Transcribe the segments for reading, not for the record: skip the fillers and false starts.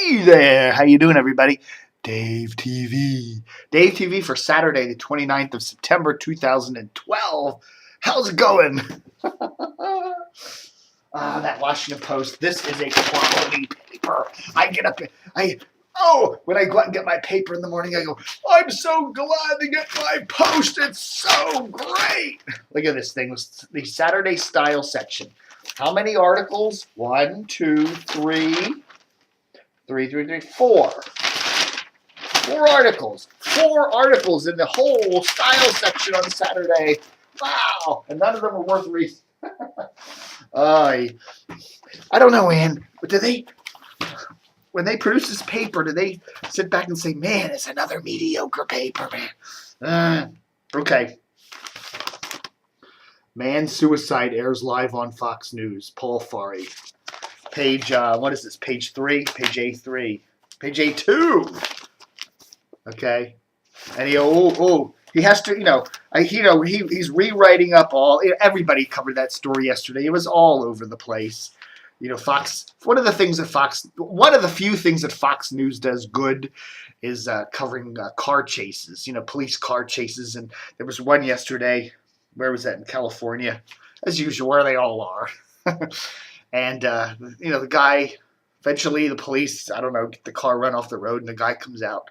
Hey there, how you doing, everybody? Dave TV. Dave TV for Saturday, the 29th of September, 2012. How's it going? That Washington Post. This is a quality paper. I get up, when I go out and get my paper in the morning, I go, I'm so glad to get my Post. It's so great. Look at this thing, the Saturday Style section. How many articles? 1, 2, 3. 4. 4 articles. 4 articles in the whole style section on Saturday. Wow. And none of them are worth reading. I don't know, Ann, but when they produce this paper, do they sit back and say, man, it's another mediocre paper, man? Okay. Man suicide airs live on Fox News. Paul Farhi. Page, what is this? Page 3? Page A3. Page A2. Okay. And he has to, he's rewriting up everybody covered that story yesterday. It was all over the place. Fox, one of the few things that Fox News does good is covering car chases, police car chases. And there was one yesterday. Where was that? In California. As usual, where they all are. And, the guy, eventually the police, I don't know, get the car run off the road, and the guy comes out,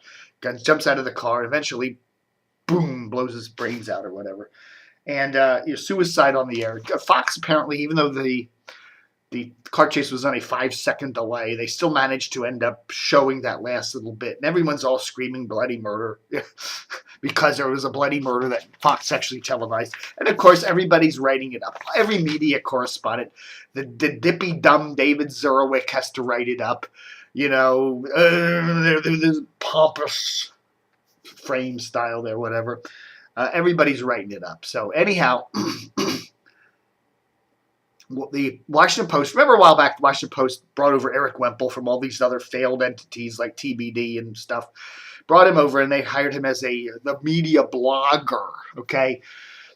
jumps out of the car, and eventually, boom, blows his brains out or whatever. And suicide on the air. Fox apparently, even though the car chase was on a 5-second delay, they still managed to end up showing that last little bit. And everyone's all screaming bloody murder because there was a bloody murder that Fox actually televised. And, of course, everybody's writing it up. Every media correspondent, the dippy dumb David Zurwick has to write it up. There's pompous frame style there, whatever. Everybody's writing it up. So, anyhow... The Washington Post, remember a while back, the Washington Post brought over Eric Wemple from all these other failed entities like TBD and stuff. Brought him over and they hired him as the media blogger, okay?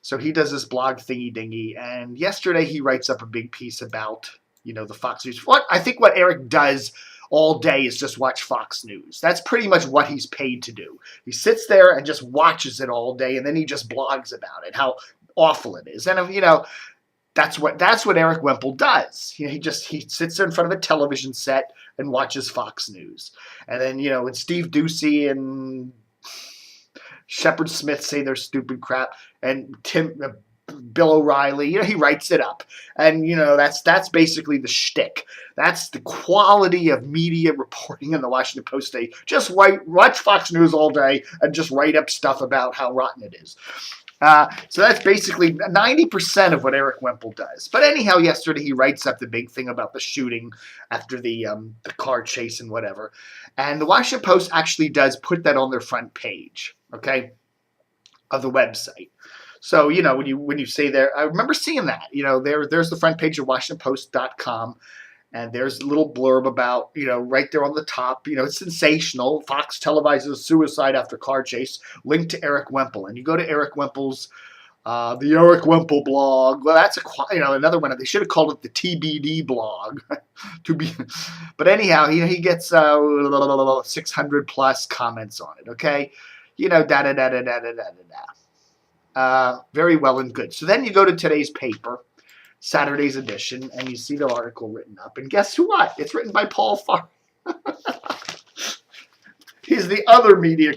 So he does this blog thingy-dingy. And yesterday he writes up a big piece about, the Fox News. I think what Eric does all day is just watch Fox News. That's pretty much what he's paid to do. He sits there and just watches it all day and then he just blogs about it, how awful it is. And, that's what Eric Wemple does. He sits there in front of a television set and watches Fox News. And then, when Steve Doocy and Shepard Smith say their stupid crap, and Bill O'Reilly, he writes it up. And, that's basically the shtick. That's the quality of media reporting in the Washington Post today. Just watch Fox News all day and just write up stuff about how rotten it is. So that's basically 90% of what Eric Wemple does. But anyhow, yesterday he writes up the big thing about the shooting after the car chase and whatever. And the Washington Post actually does put that on their front page, okay, of the website. So, when you say there, I remember seeing that. There's the front page of WashingtonPost.com. And there's a little blurb about, right there on the top, it's sensational. Fox televises suicide after car chase, linked to Eric Wemple. And you go to Eric Wemple's, the Eric Wemple blog. Well, that's another one. They should have called it the TBD blog. But anyhow, he gets 600 plus comments on it, okay? Very well and good. So then you go to today's paper, Saturday's edition, and you see the article written up. And guess what? It's written by Paul Farhi. He's the other media.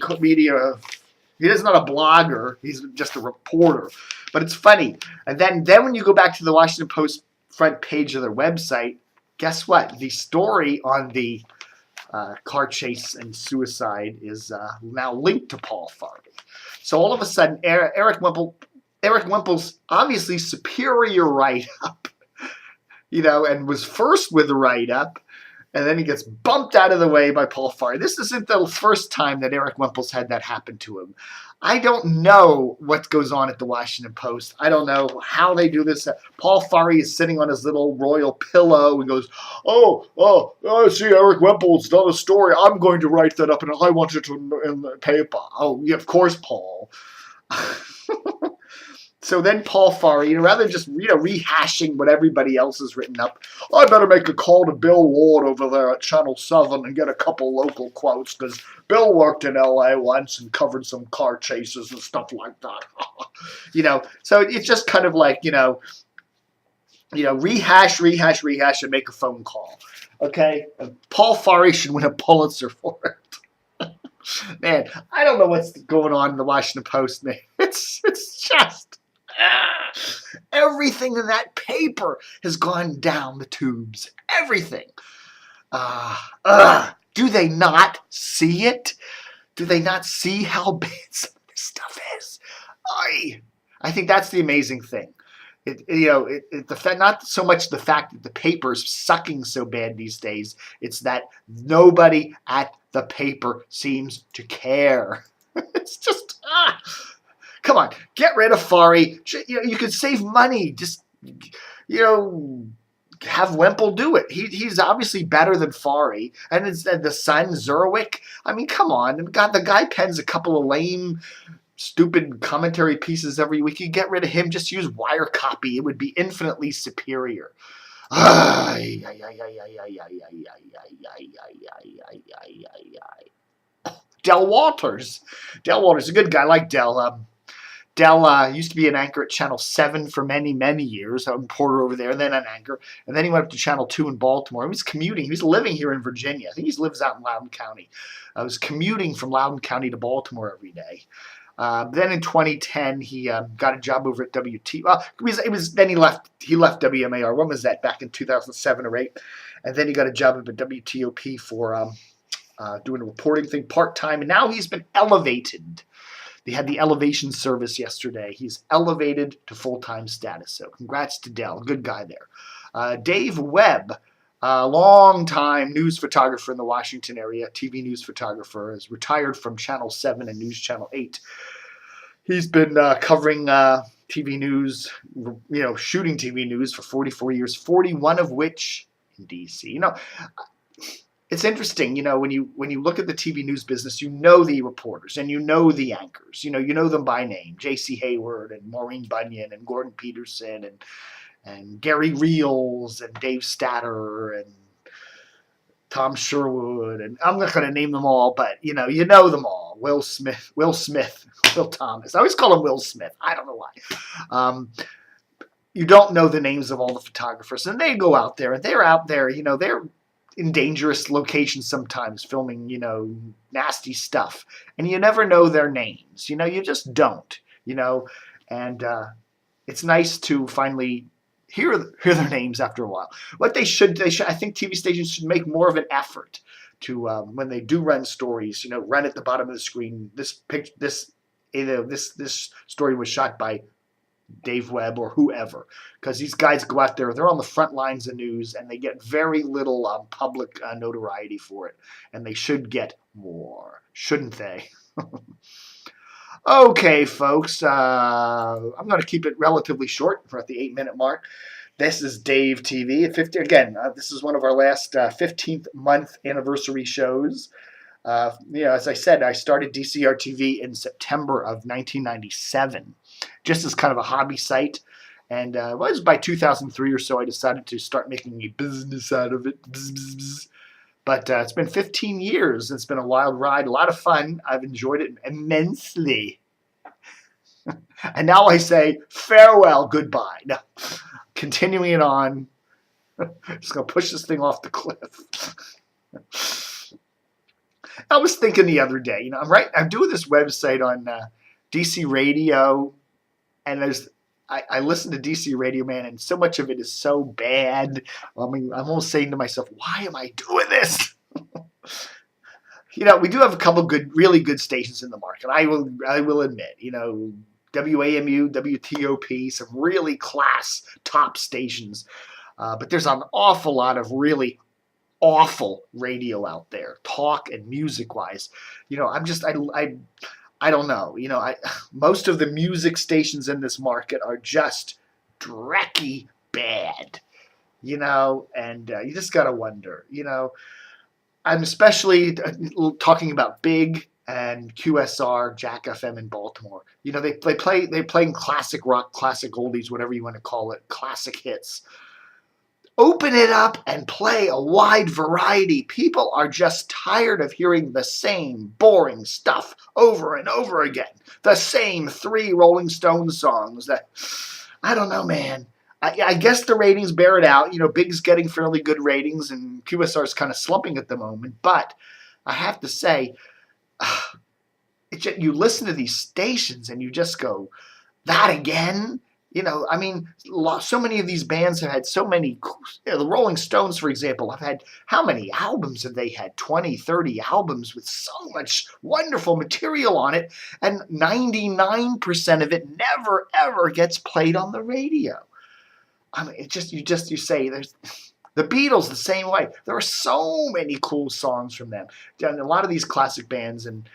He's not a blogger. He's just a reporter. But it's funny. And then when you go back to the Washington Post front page of their website, guess what? The story on the car chase and suicide is now linked to Paul Farhi. So all of a sudden, Eric Wemple's obviously superior write-up, and was first with the write-up, and then he gets bumped out of the way by Paul Farhi. This isn't the first time that Eric Wemple's had that happen to him. I don't know what goes on at the Washington Post. I don't know how they do this. Paul Farhi is sitting on his little royal pillow and goes, I see Eric Wemple's done a story. I'm going to write that up, and I want it in the paper. Oh, yeah, of course, Paul. So then Paul Farley, rather than just rehashing what everybody else has written up, I better make a call to Bill Ward over there at Channel 7 and get a couple local quotes, because Bill worked in L.A. once and covered some car chases and stuff like that. So it's just kind of like, rehash, and make a phone call. Okay? And Paul Farley should win a Pulitzer for it. Man, I don't know what's going on in the Washington Post, man. It's just... everything in that paper has gone down the tubes. Everything. Do they not see it? Do they not see how bad some of this stuff is? I think that's the amazing thing. Not so much the fact that the paper's sucking so bad these days. It's that nobody at the paper seems to care. It's just come on, get rid of Farley. You could save money. Just have Wemple do it. He's obviously better than Farley. And it's the son, Zerwick. I mean, come on. God, the guy pens a couple of lame, stupid commentary pieces every week. You get rid of him, just use wire copy. It would be infinitely superior. Del Walters. Del Walters, a good guy. I like Del. Del used to be an anchor at Channel 7 for many, many years, a reporter over there, and then an anchor. And then he went up to Channel 2 in Baltimore. He was commuting. He was living here in Virginia. I think he lives out in Loudoun County. I was commuting from Loudoun County to Baltimore every day. Then in 2010, he got a job over at WT. Well, then he left WMAR. When was that? Back in 2007 or 8. And then he got a job at WTOP for doing a reporting thing part-time. And now he's been elevated. They had the elevation service yesterday. He's elevated to full-time status. So congrats to Del. Good guy there. Dave Webb, a long-time news photographer in the Washington area, TV news photographer, is retired from Channel 7 and News Channel 8. He's been covering TV news, shooting TV news for 44 years, 41 of which in D.C. It's interesting, when you look at the TV news business, the reporters and the anchors. You know them by name: J.C. Hayward and Maureen Bunyan and Gordon Peterson and Gary Reels and Dave Statter and Tom Sherwood, and I'm not going to name them all, but you know them all. Will Thomas. I always call him Will Smith. I don't know why. You don't know the names of all the photographers, and they go out there and they're out there. They're in dangerous locations sometimes, filming, nasty stuff. And you never know their names. You just don't, And it's nice to finally hear their names after a while. What they should, I think TV stations should make more of an effort to, when they do run stories, run at the bottom of the screen. This story was shot by Dave Webb or whoever, because these guys go out there, they're on the front lines of news, and they get very little public notoriety for it, and they should get more, shouldn't they? Okay, folks, I'm going to keep it relatively short. We're at the 8-minute mark. This is Dave TV at 50. Again, this is one of our last 15th month anniversary shows. As I said, I started DCR TV in September of 1997, just as kind of a hobby site. And it was by 2003 or so I decided to start making a business out of it. But it's been 15 years. It's been a wild ride, a lot of fun. I've enjoyed it immensely. And now I say farewell, goodbye. No, continuing it on. Just going to push this thing off the cliff. I was thinking the other day, I'm doing this website on DC Radio, and I listen to DC Radio, man, and so much of it is so bad. I mean, I'm almost saying to myself, why am I doing this? We do have a couple really good stations in the market. I will admit, WAMU, WTOP, some really class top stations. But there's an awful lot of really awful radio out there, talk and music wise. I don't know. Most of the music stations in this market are just drecky bad. And you just gotta wonder. I'm especially talking about big and QSR, Jack FM in Baltimore. You know, they play classic rock, classic oldies, whatever you want to call it, classic hits. Open it up and play a wide variety. People are just tired of hearing the same boring stuff over and over again. The same 3 Rolling Stones songs that, I don't know, man. I guess the ratings bear it out. You know, Big's getting fairly good ratings and QSR's kind of slumping at the moment. But I have to say, you listen to these stations and you just go, that again? You know, I mean, so many of these bands have had so many. You know, the Rolling Stones, for example, have had, how many albums have they had? 20, 30 albums with so much wonderful material on it, and 99% of it never, ever gets played on the radio. I mean, you say there's. The Beatles the same way. There are so many cool songs from them. And a lot of these classic bands, and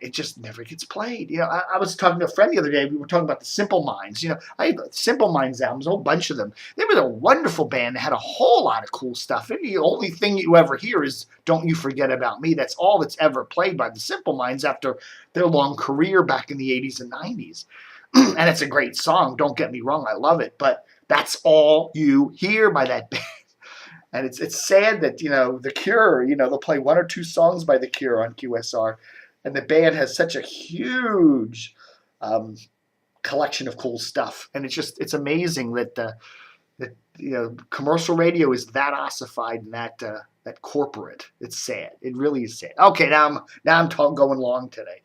it just never gets played. You know, I was talking to a friend the other day. We were talking about the Simple Minds. You know, I had Simple Minds albums, a whole bunch of them. They were a wonderful band. They had a whole lot of cool stuff. And the only thing you ever hear is "Don't You Forget About Me." That's all that's ever played by the Simple Minds after their long career back in the 80s and 90s. And it's a great song. Don't get me wrong. I love it. But that's all you hear by that band. And it's sad that, you know, The Cure, you know, they'll play 1 or 2 songs by The Cure on QSR. And the band has such a huge collection of cool stuff. And it's amazing that you know, commercial radio is that ossified and that corporate. It's sad. It really is sad. Okay, now I'm going long today.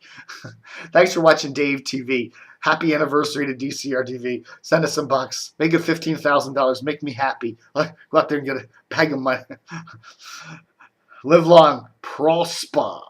Thanks for watching Dave TV. Happy anniversary to DCRTV. Send us some bucks. Make it $15,000. Make me happy. Go out there and get a bag of money. Live long. Prosper.